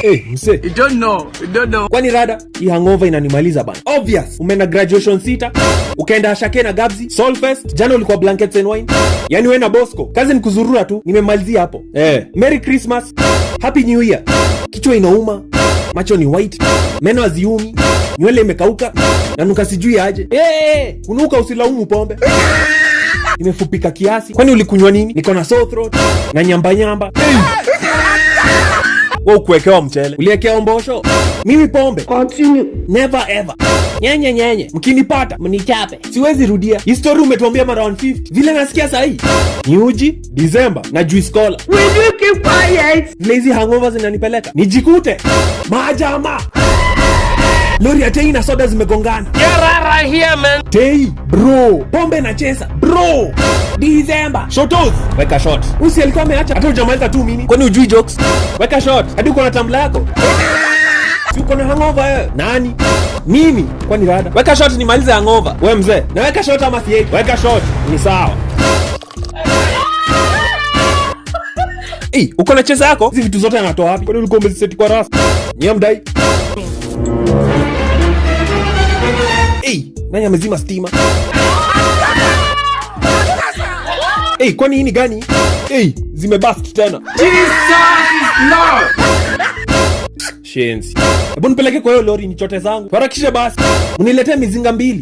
Hey, mse. You don't know. Kwani rada? Hii hangover inanimaliza bana. Obvious. Umeenda graduation sita, ukaenda Ashake na Gabzi, Solfest, jana ulikuwa Blankets and Wine. Yaani wewe na Bosco, kazi ni kuzurura tu. Nimemalizia hapo. Merry Christmas. Happy New Year. Kichwa inauma, macho ni white, meno haziumi, nywele imekauka, na nuka sijui aje. Kunuka usilaumu pombe. Nimefupika kiasi. Kwani ulikunywa nini? Niko na sore throat na nyamba. Wewe kuwekewa mchele. Uliwekewa mbosho. Mimi pombe. Continue. Never ever. Nyenye. Mkinipata mnichape. Siwezi rudia. History umetuambia mara 150. Vile nasikia sahi. Ni uji, December na juice cola. Will you keep quiet? Lazy hangovers zinanipeleka. Nijikute. Majama. Lori ya tei na soda zimegongana. Get right here, man. Tei, bro. Pombe na chesa, bro. December. Shotos. Weka shot. Usi alikuwa ameacha hata hujamaliza 2 minutes. Kwani hujui jokes? Weka shot. Hadi uko na tumbler yako. Si uko na hangover wewe? Nani? Mimi. Kwani rada? Weka shot nimalize hangover. Wewe mzee. Na weka shot ama sieki? Weka shot. Ni sawa. Uko na chesa yako? Hizi vitu zote anatoa wapi? Kwani ulikuwa umeziseti kwa rasta? Nyamdai. Nani amezima stima? Kwani hii ni gani? Zimebust tena. Jesus is Lord. Shensi. Hebu nipeleke kwa hiyo lori nichote zangu. Harakisha basi. Uniletee mizinga 2.